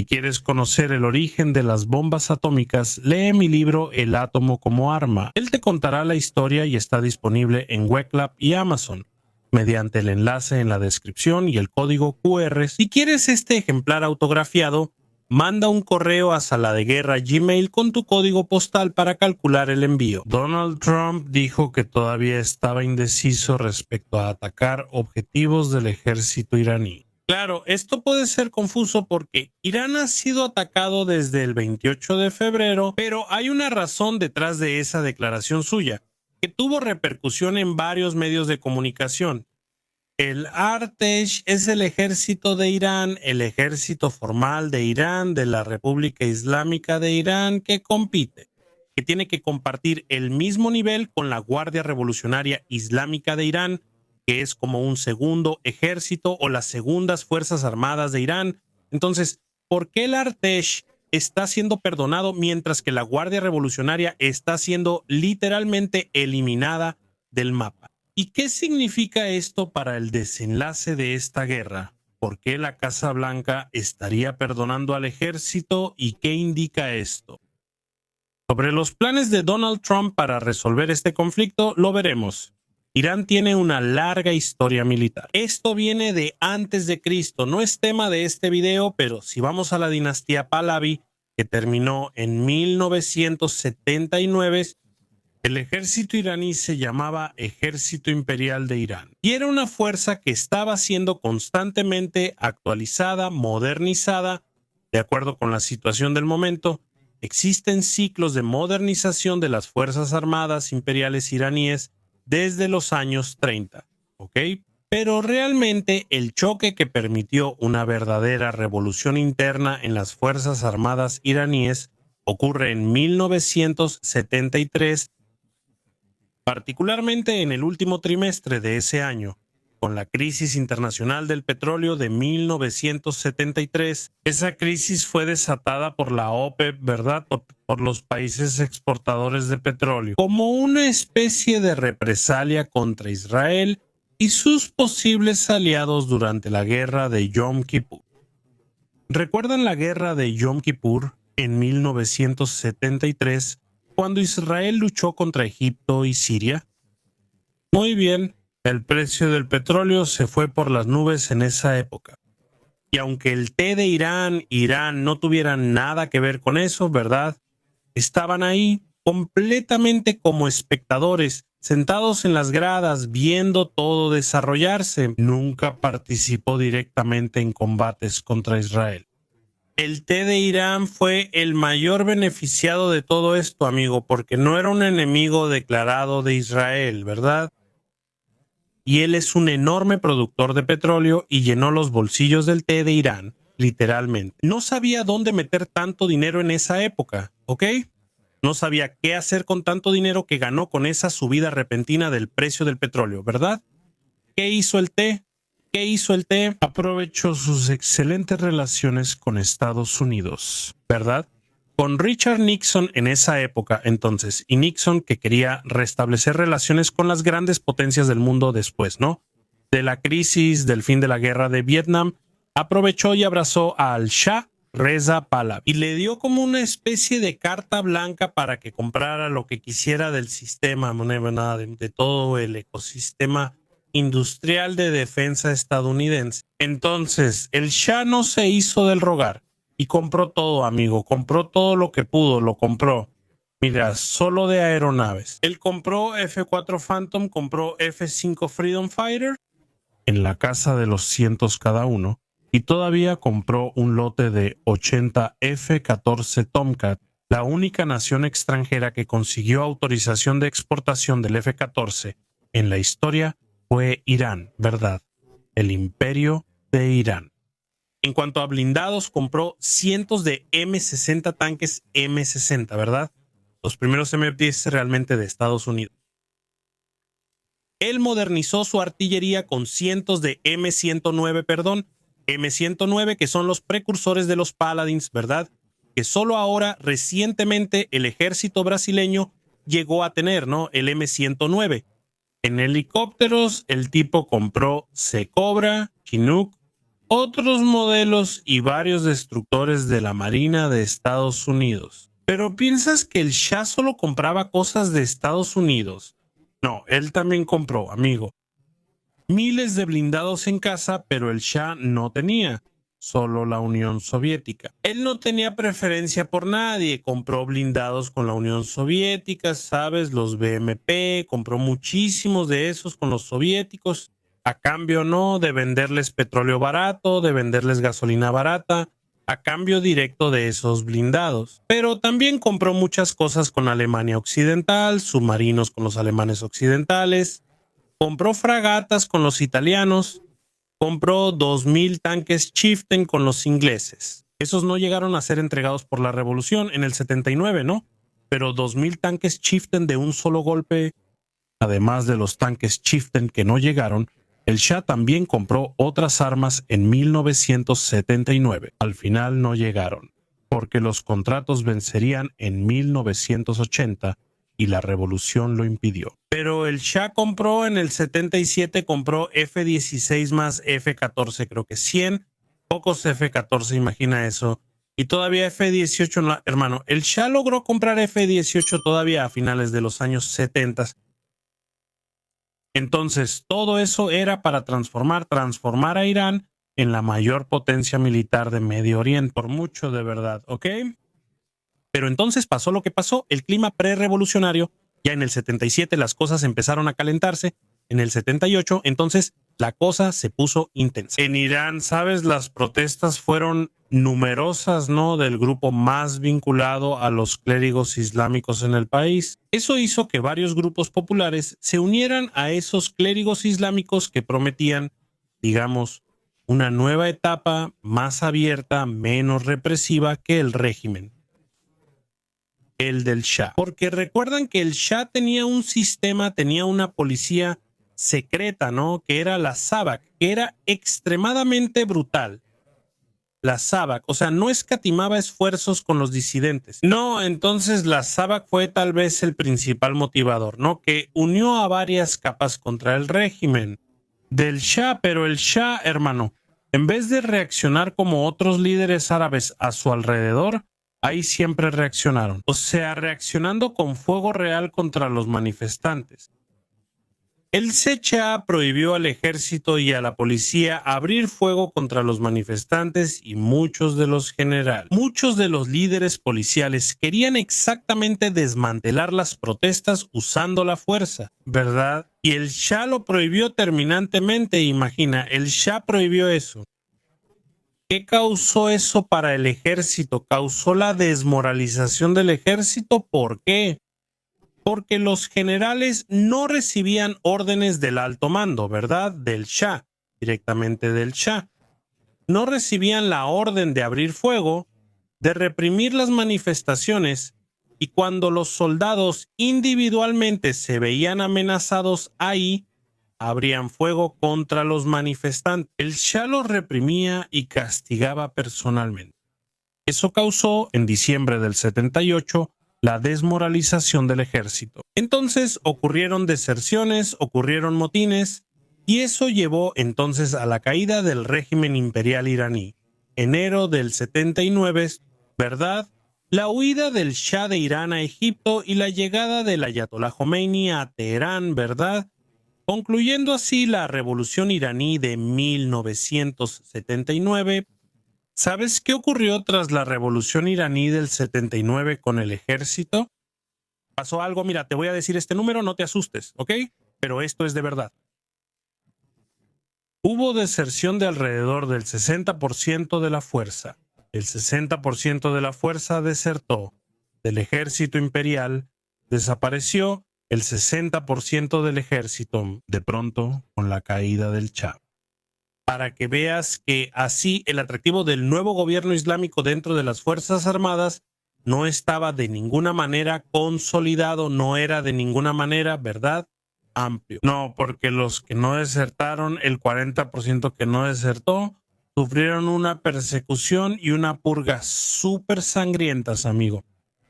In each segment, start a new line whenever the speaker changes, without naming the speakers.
quieres conocer el origen de las bombas atómicas, lee mi libro El átomo como arma. Él te contará la historia y está disponible en WebLab y Amazon, mediante el enlace en la descripción y el código QR. Si quieres este ejemplar autografiado, manda un correo a Sala de Guerra Gmail con tu código postal para calcular el envío. Donald Trump dijo que todavía estaba indeciso respecto a atacar objetivos del ejército iraní. Claro, esto puede ser confuso porque Irán ha sido atacado desde el 28 de febrero, pero hay una razón detrás de esa declaración suya, que tuvo repercusión en varios medios de comunicación. El Artesh es el ejército de Irán, el ejército formal de Irán, de la República Islámica de Irán, que compite, que tiene que compartir el mismo nivel con la Guardia Revolucionaria Islámica de Irán, que es como un segundo ejército o las segundas fuerzas armadas de Irán. Entonces, ¿por qué el Artesh está siendo perdonado mientras que la Guardia Revolucionaria está siendo literalmente eliminada del mapa? ¿Y qué significa esto para el desenlace de esta guerra? ¿Por qué la Casa Blanca estaría perdonando al ejército y qué indica esto? Sobre los planes de Donald Trump para resolver este conflicto, lo veremos. Irán tiene una larga historia militar. Esto viene de antes de Cristo. No es tema de este video, pero si vamos a la dinastía Pahlavi, que terminó en 1979, el ejército iraní se llamaba Ejército Imperial de Irán y era una fuerza que estaba siendo constantemente actualizada, modernizada, de acuerdo con la situación del momento. Existen ciclos de modernización de las Fuerzas Armadas Imperiales iraníes desde los años 30, ¿ok? Pero realmente el choque que permitió una verdadera revolución interna en las Fuerzas Armadas iraníes ocurre en 1973, particularmente en el último trimestre de ese año, con la crisis internacional del petróleo de 1973. Esa crisis fue desatada por la OPEP, ¿verdad? Por los países exportadores de petróleo, como una especie de represalia contra Israel y sus posibles aliados durante la guerra de Yom Kippur. ¿Recuerdan la guerra de Yom Kippur en 1973, cuando Israel luchó contra Egipto y Siria? Muy bien. El precio del petróleo se fue por las nubes en esa época. Y aunque el té de Irán no tuvieran nada que ver con eso, ¿verdad? Estaban ahí completamente como espectadores, sentados en las gradas, viendo todo desarrollarse. Nunca participó directamente en combates contra Israel. El té de Irán fue el mayor beneficiado de todo esto, amigo, porque no era un enemigo declarado de Israel, ¿verdad? Y él es un enorme productor de petróleo y llenó los bolsillos del té de Irán, literalmente. No sabía dónde meter tanto dinero en esa época, ¿ok? No sabía qué hacer con tanto dinero que ganó con esa subida repentina del precio del petróleo, ¿verdad? ¿Qué hizo el té? ¿Qué hizo el té? Aprovechó sus excelentes relaciones con Estados Unidos, ¿verdad? Con Richard Nixon en esa época entonces, y Nixon que quería restablecer relaciones con las grandes potencias del mundo después, ¿no? De la crisis, del fin de la guerra de Vietnam, aprovechó y abrazó al Shah Reza Pahlavi y le dio como una especie de carta blanca para que comprara lo que quisiera del sistema, de todo el ecosistema industrial de defensa estadounidense. Entonces, el Shah no se hizo del rogar y compró todo, amigo. Compró todo lo que pudo, lo compró. Mira, solo de aeronaves. Él compró F-4 Phantom, compró F-5 Freedom Fighter en la casa de los cientos cada uno y todavía compró un lote de 80 F-14 Tomcat. La única nación extranjera que consiguió autorización de exportación del F-14 en la historia fue Irán, ¿verdad? El imperio de Irán. En cuanto a blindados, compró cientos de M60 tanques M60, ¿verdad? Los primeros M10 realmente de Estados Unidos. Él modernizó su artillería con cientos de M109, que son los precursores de los Paladins, ¿verdad? Que solo ahora, recientemente, el ejército brasileño llegó a tener, ¿no? El M109. En helicópteros, el tipo compró Secobra, Chinook, otros modelos y varios destructores de la Marina de Estados Unidos. Pero ¿piensas que el Shah solo compraba cosas de Estados Unidos? No, él también compró, amigo, miles de blindados en casa, pero el Shah no tenía, solo la Unión Soviética. Él no tenía preferencia por nadie, compró blindados con la Unión Soviética, sabes, los BMP, compró muchísimos de esos con los soviéticos, a cambio no de venderles petróleo barato, de venderles gasolina barata, a cambio directo de esos blindados. Pero también compró muchas cosas con Alemania Occidental, submarinos con los alemanes occidentales, compró fragatas con los italianos, compró 2000 tanques Chieftain con los ingleses. Esos no llegaron a ser entregados por la revolución en el 79, ¿no? Pero 2000 tanques Chieftain de un solo golpe, además de los tanques Chieftain que no llegaron, el Shah también compró otras armas en 1979. Al final no llegaron, porque los contratos vencerían en 1980 y la revolución lo impidió. Pero el Shah compró en el 77, compró F-16 más F-14, creo que 100, pocos F-14, imagina eso. Y todavía F-18, no, hermano, el Shah logró comprar F-18 todavía a finales de los años 70. Entonces, todo eso era para transformar a Irán en la mayor potencia militar de Medio Oriente, por mucho de verdad, ¿ok? Pero entonces pasó lo que pasó, el clima prerevolucionario, ya en el 77 las cosas empezaron a calentarse, en el 78 entonces la cosa se puso intensa. En Irán, sabes, las protestas fueron numerosas, ¿no? Del grupo más vinculado a los clérigos islámicos en el país. Eso hizo que varios grupos populares se unieran a esos clérigos islámicos que prometían, digamos, una nueva etapa más abierta, menos represiva que el régimen, el del Shah. Porque recuerdan que el Shah tenía un sistema, tenía una policía secreta, ¿no? Que era la SAVAK, que era extremadamente brutal. La SAVAK, o sea, no escatimaba esfuerzos con los disidentes. No, entonces la SAVAK fue tal vez el principal motivador, ¿no? Que unió a varias capas contra el régimen del Shah, pero el Shah, hermano, en vez de reaccionar como otros líderes árabes a su alrededor, ahí siempre reaccionaron. O sea, reaccionando con fuego real contra los manifestantes. El CCA prohibió al ejército y a la policía abrir fuego contra los manifestantes y muchos de los generales. Muchos de los líderes policiales querían exactamente desmantelar las protestas usando la fuerza, ¿verdad? Y el Shah lo prohibió terminantemente, imagina, el Shah prohibió eso. ¿Qué causó eso para el ejército? Causó la desmoralización del ejército. ¿Por qué? Porque los generales no recibían órdenes del alto mando, ¿verdad? Del Shah, directamente del Shah. No recibían la orden de abrir fuego, de reprimir las manifestaciones, y cuando los soldados individualmente se veían amenazados ahí, abrían fuego contra los manifestantes. El Shah los reprimía y castigaba personalmente. Eso causó, en diciembre del 78, la desmoralización del ejército. Entonces ocurrieron deserciones, ocurrieron motines, y eso llevó entonces a la caída del régimen imperial iraní. Enero del 79, ¿verdad? La huida del Shah de Irán a Egipto y la llegada del Ayatollah Khomeini a Teherán, ¿verdad? Concluyendo así la revolución iraní de 1979. ¿Sabes qué ocurrió tras la revolución iraní del 79 con el ejército? Pasó algo, mira, te voy a decir este número, no te asustes, ¿ok? Pero esto es de verdad. Hubo deserción de alrededor del 60% de la fuerza. El 60% de la fuerza desertó del ejército imperial, desapareció el 60% del ejército de pronto con la caída del Shah. Para que veas que así el atractivo del nuevo gobierno islámico dentro de las Fuerzas Armadas no estaba de ninguna manera consolidado, no era de ninguna manera, ¿verdad?, amplio. No, porque los que no desertaron, el 40% que no desertó, sufrieron una persecución y una purga súper sangrientas, amigo.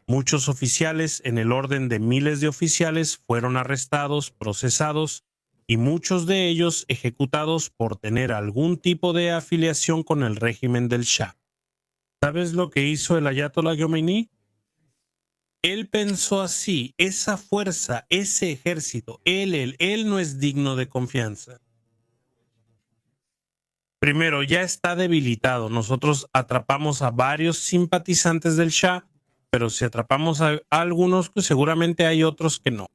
Muchos oficiales, en el orden de miles de oficiales, fueron arrestados, procesados y muchos de ellos ejecutados por tener algún tipo de afiliación con el régimen del Shah. ¿Sabes lo que hizo el Ayatollah Khomeini? Él pensó así: esa fuerza, ese ejército, él no es digno de confianza. Primero, ya está debilitado. Nosotros atrapamos a varios simpatizantes del Shah, pero si atrapamos a algunos, pues seguramente hay otros que no.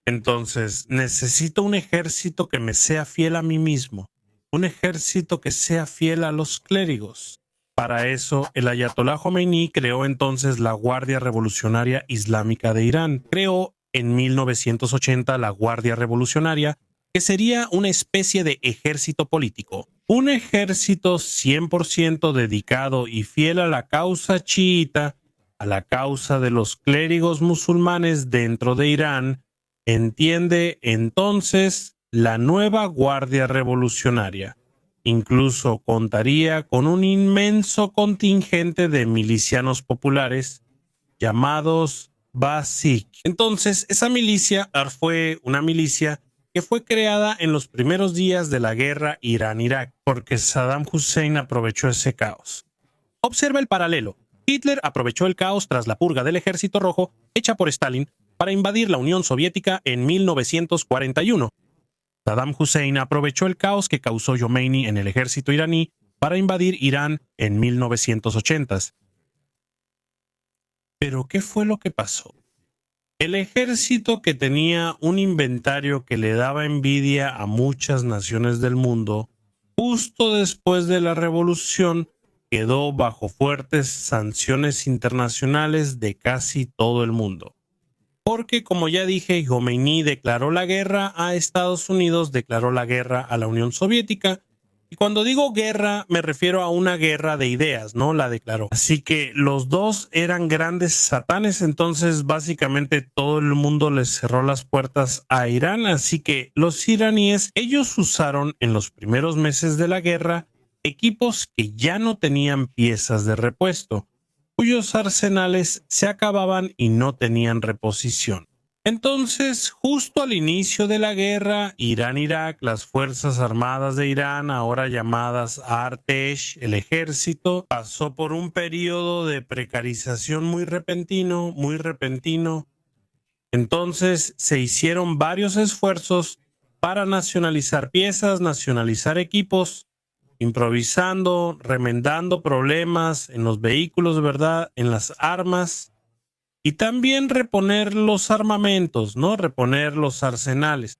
Entonces, necesito un ejército que me sea fiel a mí mismo, un ejército que sea fiel a los clérigos. Para eso, el Ayatollah Khomeini creó entonces la Guardia Revolucionaria Islámica de Irán. Creó en 1980 la Guardia Revolucionaria, que sería una especie de ejército político. Un ejército 100% dedicado y fiel a la causa chiita, a la causa de los clérigos musulmanes dentro de Irán. Entiende entonces la nueva Guardia Revolucionaria. Incluso contaría con un inmenso contingente de milicianos populares llamados Basij. Entonces, esa milicia fue una milicia que fue creada en los primeros días de la guerra Irán-Irak, porque Saddam Hussein aprovechó ese caos. Observa el paralelo. Hitler aprovechó el caos tras la purga del Ejército Rojo hecha por Stalin para invadir la Unión Soviética en 1941. Saddam Hussein aprovechó el caos que causó Khomeini en el ejército iraní para invadir Irán en 1980. Pero ¿qué fue lo que pasó? El ejército, que tenía un inventario que le daba envidia a muchas naciones del mundo, justo después de la revolución, quedó bajo fuertes sanciones internacionales de casi todo el mundo. Porque, como ya dije, Khomeini declaró la guerra a Estados Unidos, declaró la guerra a la Unión Soviética. Y cuando digo guerra, me refiero a una guerra de ideas, ¿no? La declaró. Así que los dos eran grandes satanes, entonces básicamente todo el mundo les cerró las puertas a Irán. Así que los iraníes, ellos usaron en los primeros meses de la guerra equipos que ya no tenían piezas de repuesto, cuyos arsenales se acababan y no tenían reposición. Entonces, justo al inicio de la guerra Irán-Irak, las Fuerzas Armadas de Irán, ahora llamadas Artesh, el ejército, pasó por un periodo de precarización muy repentino. Entonces, se hicieron varios esfuerzos para nacionalizar piezas, nacionalizar equipos, improvisando, remendando problemas en los vehículos, ¿verdad? En las armas, y también reponer los armamentos, ¿no? Reponer los arsenales.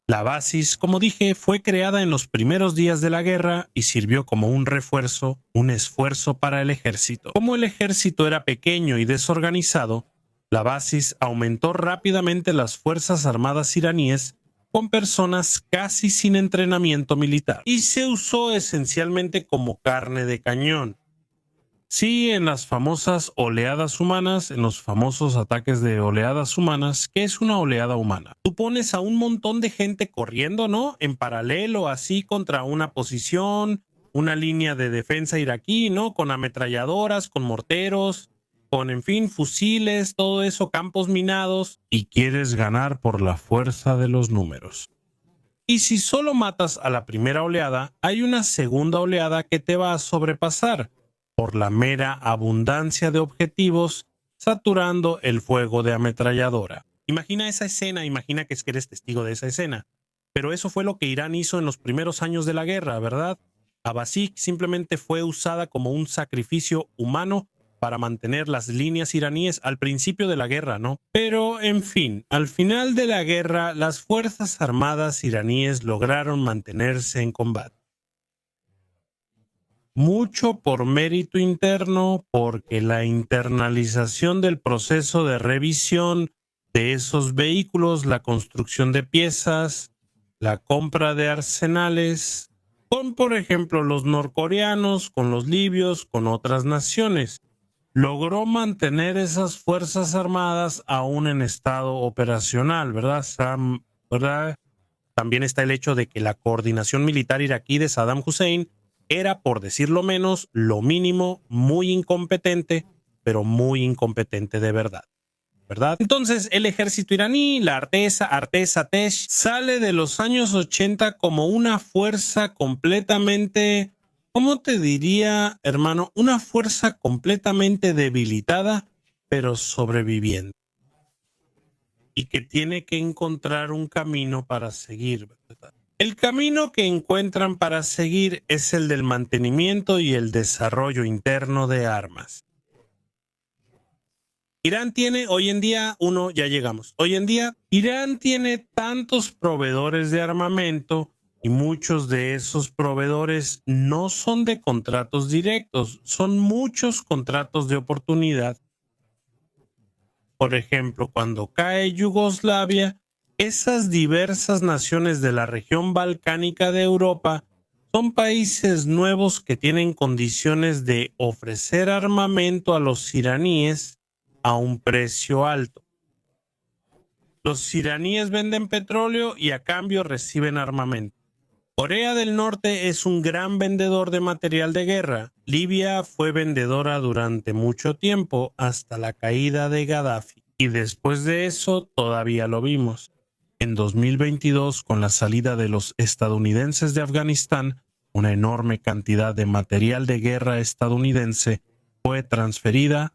La Basis, como dije, fue creada en los primeros días de la guerra y sirvió como un refuerzo, un esfuerzo para el ejército. Como el ejército era pequeño y desorganizado, la Basis aumentó rápidamente las fuerzas armadas iraníes con personas casi sin entrenamiento militar, y se usó esencialmente como carne de cañón. Sí, en las famosas oleadas humanas, en los famosos ataques de oleadas humanas. ¿Qué es una oleada humana? Tú pones a un montón de gente corriendo, ¿no? En paralelo, así, contra una posición, una línea de defensa iraquí, ¿no? Con ametralladoras, con morteros, con, en fin, fusiles, todo eso, campos minados, y quieres ganar por la fuerza de los números. Y si solo matas a la primera oleada, hay una segunda oleada que te va a sobrepasar por la mera abundancia de objetivos, saturando el fuego de ametralladora. Imagina esa escena, imagina que eres testigo de esa escena. Pero eso fue lo que Irán hizo en los primeros años de la guerra, ¿verdad? Abasij simplemente fue usada como un sacrificio humano para mantener las líneas iraníes al principio de la guerra, ¿no? Pero, en fin, al final de la guerra, las fuerzas armadas iraníes lograron mantenerse en combate. Mucho por mérito interno, porque la internalización del proceso de revisión de esos vehículos, la construcción de piezas, la compra de arsenales, con, por ejemplo, los norcoreanos, con los libios, con otras naciones, logró mantener esas fuerzas armadas aún en estado operacional, ¿verdad? ¿Verdad? También está el hecho de que la coordinación militar iraquí de Saddam Hussein era, por decirlo menos, lo mínimo, muy incompetente, pero muy incompetente de verdad. ¿verdad? Entonces, el ejército iraní, la Artesh, sale de los años 80 como una fuerza completamente, ¿cómo te diría, hermano? Una fuerza completamente debilitada, pero sobreviviente. Y que tiene que encontrar un camino para seguir, ¿verdad? El camino que encuentran para seguir es el del mantenimiento y el desarrollo interno de armas. Irán tiene hoy en día, hoy en día Irán tiene tantos proveedores de armamento y muchos de esos proveedores no son de contratos directos, son muchos contratos de oportunidad. Por ejemplo, cuando cae Yugoslavia, esas diversas naciones de la región balcánica de Europa son países nuevos que tienen condiciones de ofrecer armamento a los iraníes a un precio alto. Los iraníes venden petróleo y a cambio reciben armamento. Corea del Norte es un gran vendedor de material de guerra. Libia fue vendedora durante mucho tiempo hasta la caída de Gaddafi. Y después de eso todavía lo vimos. En 2022, con la salida de los estadounidenses de Afganistán, una enorme cantidad de material de guerra estadounidense fue transferida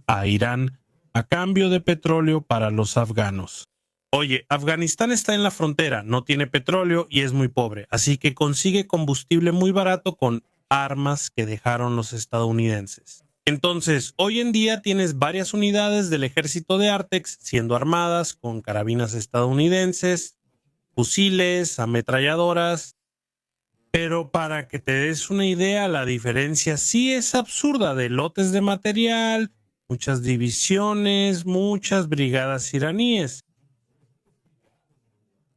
a Irán a cambio de petróleo para los afganos. Oye, Afganistán está en la frontera, no tiene petróleo y es muy pobre, así que consigue combustible muy barato con armas que dejaron los estadounidenses. Entonces, hoy en día tienes varias unidades del ejército de Artex siendo armadas con carabinas estadounidenses, fusiles, ametralladoras. Pero para que te des una idea, la diferencia sí es absurda de lotes de material, muchas divisiones, muchas brigadas iraníes.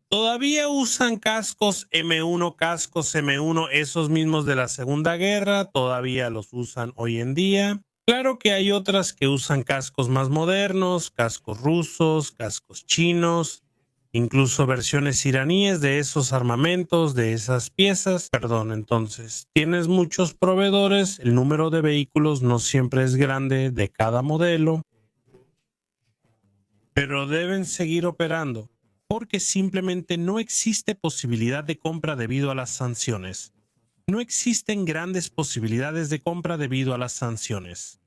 Todavía usan cascos M1, esos mismos de la Segunda Guerra, todavía los usan hoy en día. Claro que hay otras que usan cascos más modernos, cascos rusos, cascos chinos, incluso versiones iraníes de esos armamentos, de esas piezas. Entonces, tienes muchos proveedores, el número de vehículos no siempre es grande de cada modelo, pero deben seguir operando, porque simplemente no existe posibilidad de compra debido a las sanciones. No existen grandes posibilidades de compra debido a las sanciones.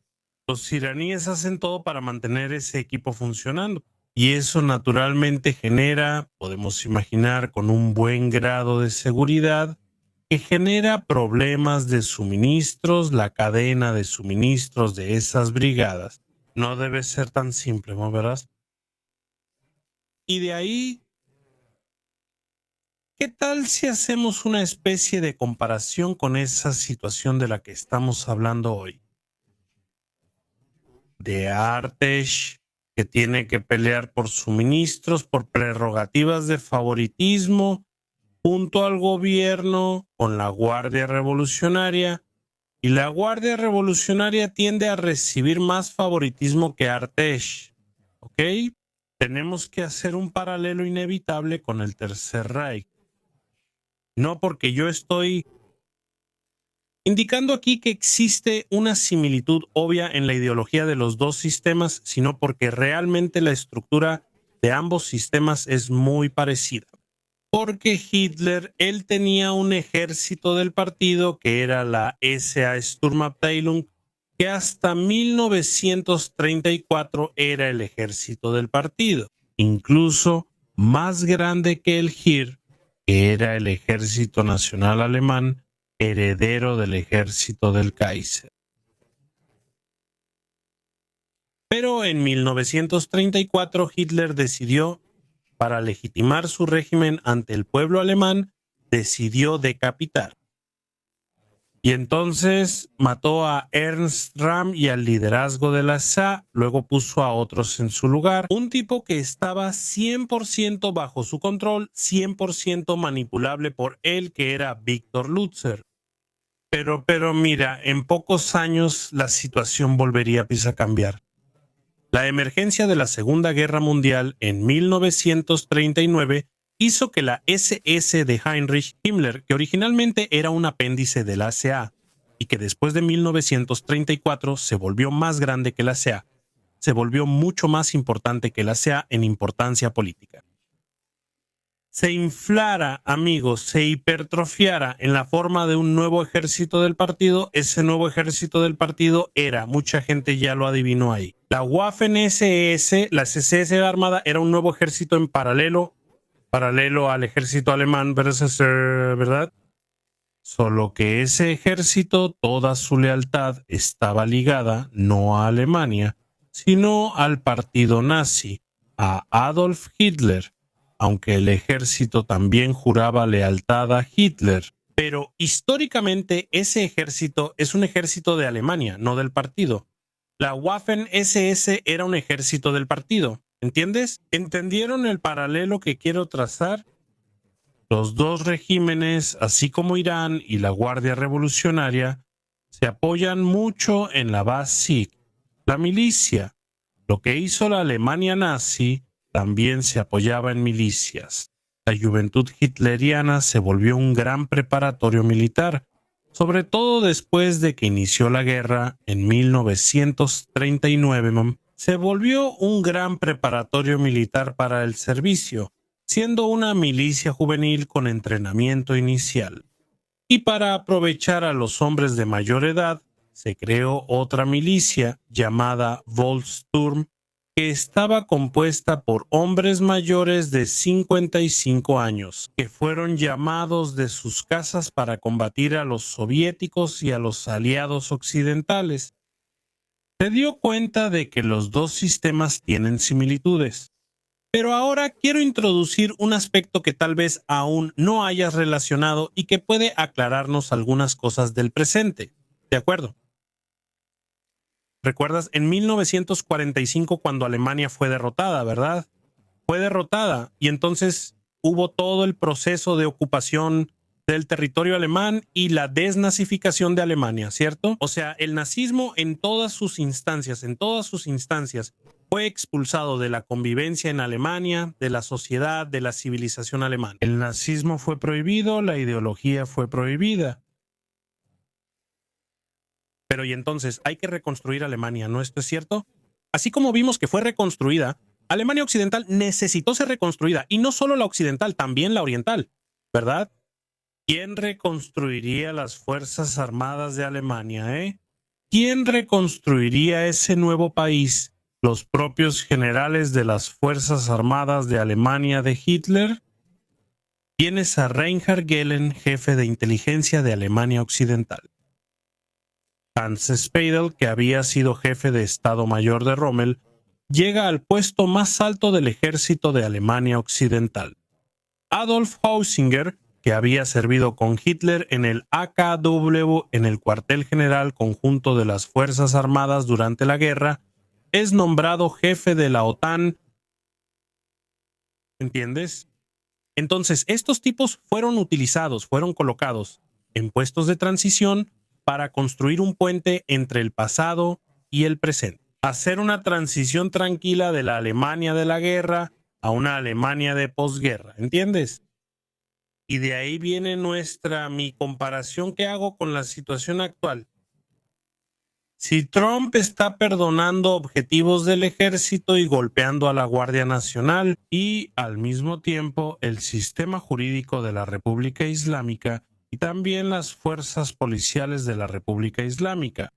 Los iraníes hacen todo para mantener ese equipo funcionando. Y eso naturalmente genera, podemos imaginar, con un buen grado de seguridad, que genera problemas de suministros, la cadena de suministros de esas brigadas. No debe ser tan simple, ¿no verás? Y de ahí, ¿qué tal si hacemos una especie de comparación con esa situación de la que estamos hablando hoy? De Artesh, que tiene que pelear por suministros, por prerrogativas de favoritismo, junto al gobierno, con la Guardia Revolucionaria, y la Guardia Revolucionaria tiende a recibir más favoritismo que Artesh, ¿ok? Tenemos que hacer un paralelo inevitable con el Tercer Reich. No porque yo estoy indicando aquí que existe una similitud obvia en la ideología de los dos sistemas, sino porque realmente la estructura de ambos sistemas es muy parecida. Porque Hitler, él tenía un ejército del partido que era la SA Sturmabteilung, que hasta 1934 era el ejército del partido, incluso más grande que el Heer, que era el ejército nacional alemán, heredero del ejército del Kaiser. Pero en 1934 Hitler decidió, para legitimar su régimen ante el pueblo alemán, decidió decapitar. Y entonces mató a Ernst Röhm y al liderazgo de la SA, luego puso a otros en su lugar, un tipo que estaba 100% bajo su control, 100% manipulable por él, que era Viktor Lutzer. Pero mira, en pocos años la situación volvería a cambiar. La emergencia de la Segunda Guerra Mundial en 1939 hizo que la SS de Heinrich Himmler, que originalmente era un apéndice de la SA y que después de 1934 se volvió más grande que la SA, se volvió mucho más importante que la SEA en importancia política. Se inflara, amigos, se hipertrofiara en la forma de un nuevo ejército del partido. Ese nuevo ejército del partido era, mucha gente ya lo adivinó ahí, la Waffen-SS, la SS armada, era un nuevo ejército en paralelo al ejército alemán, ¿verdad? Solo que ese ejército, toda su lealtad estaba ligada no a Alemania, sino al partido nazi, a Adolf Hitler, aunque el ejército también juraba lealtad a Hitler. Pero históricamente ese ejército es un ejército de Alemania, no del partido. La Waffen-SS era un ejército del partido, ¿entiendes? ¿Entendieron el paralelo que quiero trazar? Los dos regímenes, así como Irán y la Guardia Revolucionaria, se apoyan mucho en la Basic, la milicia. Lo que hizo la Alemania nazi también se apoyaba en milicias. La juventud hitleriana se volvió un gran preparatorio militar, sobre todo después de que inició la guerra en 1939. Se volvió un gran preparatorio militar para el servicio, siendo una milicia juvenil con entrenamiento inicial. Y para aprovechar a los hombres de mayor edad, se creó otra milicia llamada Volkssturm, que estaba compuesta por hombres mayores de 55 años, que fueron llamados de sus casas para combatir a los soviéticos y a los aliados occidentales. Se dio cuenta de que los dos sistemas tienen similitudes. Pero ahora quiero introducir un aspecto que tal vez aún no hayas relacionado y que puede aclararnos algunas cosas del presente. ¿De acuerdo? ¿Recuerdas en 1945 cuando Alemania fue derrotada, verdad? Fue derrotada y entonces hubo todo el proceso de ocupación del territorio alemán y la desnazificación de Alemania, ¿cierto? O sea, el nazismo en todas sus instancias, fue expulsado de la convivencia en Alemania, de la sociedad, de la civilización alemana. El nazismo fue prohibido, la ideología fue prohibida. Pero y entonces hay que reconstruir Alemania, ¿no? ¿Esto es cierto? Así como vimos que fue reconstruida, Alemania Occidental necesitó ser reconstruida, y no solo la occidental, también la oriental, ¿verdad? ¿Quién reconstruiría las Fuerzas Armadas de Alemania, ¿Quién reconstruiría ese nuevo país? ¿Los propios generales de las Fuerzas Armadas de Alemania de Hitler? Tienes a Reinhard Gehlen, jefe de inteligencia de Alemania Occidental. Hans Speidel, que había sido jefe de Estado Mayor de Rommel, llega al puesto más alto del ejército de Alemania Occidental. Adolf Hausinger, que había servido con Hitler en el AKW, en el cuartel general conjunto de las Fuerzas Armadas durante la guerra, es nombrado jefe de la OTAN. ¿Entiendes? Entonces, estos tipos fueron colocados en puestos de transición para construir un puente entre el pasado y el presente. Hacer una transición tranquila de la Alemania de la guerra a una Alemania de posguerra, ¿entiendes? Y de ahí viene mi comparación que hago con la situación actual. Si Trump está perdonando objetivos del ejército y golpeando a la Guardia Nacional, y al mismo tiempo el sistema jurídico de la República Islámica y también las fuerzas policiales de la República Islámica,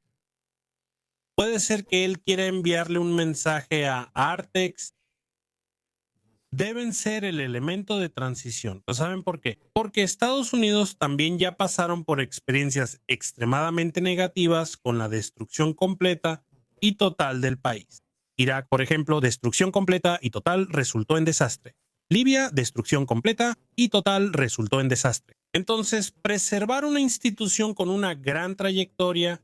puede ser que él quiera enviarle un mensaje a Artex. Deben ser el elemento de transición. ¿Saben por qué? Porque Estados Unidos también ya pasaron por experiencias extremadamente negativas con la destrucción completa y total del país. Irak, por ejemplo, destrucción completa y total resultó en desastre. Libia, destrucción completa y total resultó en desastre. Entonces, preservar una institución con una gran trayectoria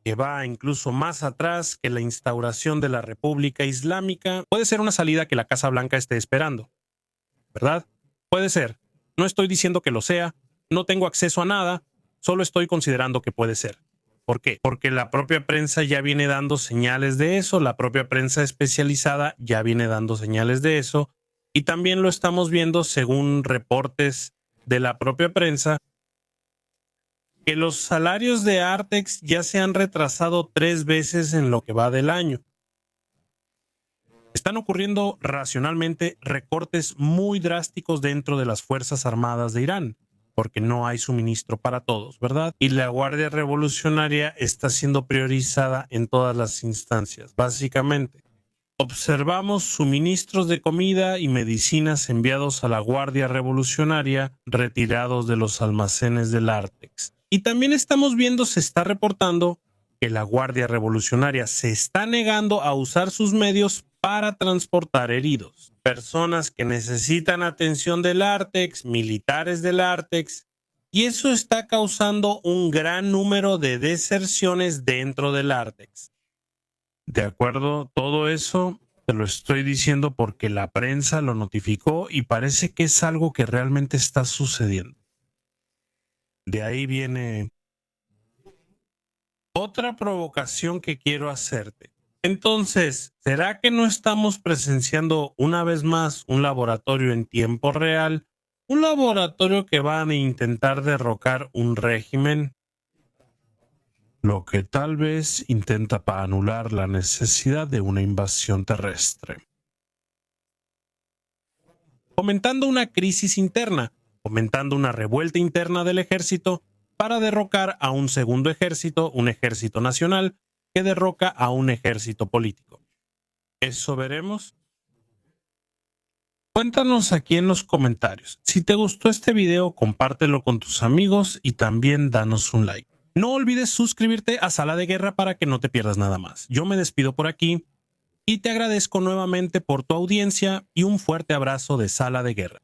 que va incluso más atrás que la instauración de la República Islámica, puede ser una salida que la Casa Blanca esté esperando, ¿verdad? Puede ser. No estoy diciendo que lo sea, no tengo acceso a nada, solo estoy considerando que puede ser. ¿Por qué? Porque la propia prensa ya viene dando señales de eso, la propia prensa especializada ya viene dando señales de eso, y también lo estamos viendo según reportes de la propia prensa, que los salarios de Artex ya se han retrasado 3 veces en lo que va del año. Están ocurriendo racionalmente recortes muy drásticos dentro de las Fuerzas Armadas de Irán, porque no hay suministro para todos, ¿verdad? Y la Guardia Revolucionaria está siendo priorizada en todas las instancias. Básicamente, observamos suministros de comida y medicinas enviados a la Guardia Revolucionaria retirados de los almacenes del Ártex. Y también estamos viendo, se está reportando que la Guardia Revolucionaria se está negando a usar sus medios para transportar heridos. Personas que necesitan atención del Ártex, militares del Ártex, y eso está causando un gran número de deserciones dentro del Ártex. De acuerdo, todo eso te lo estoy diciendo porque la prensa lo notificó y parece que es algo que realmente está sucediendo. De ahí viene otra provocación que quiero hacerte. Entonces, ¿será que no estamos presenciando una vez más un laboratorio en tiempo real? Un laboratorio que va a intentar derrocar un régimen, lo que tal vez intenta para anular la necesidad de una invasión terrestre. Fomentando una crisis interna, fomentando una revuelta interna del ejército para derrocar a un segundo ejército, un ejército nacional, que derroca a un ejército político. ¿Eso veremos? Cuéntanos aquí en los comentarios. Si te gustó este video, compártelo con tus amigos y también danos un like. No olvides suscribirte a Sala de Guerra para que no te pierdas nada más. Yo me despido por aquí y te agradezco nuevamente por tu audiencia y un fuerte abrazo de Sala de Guerra.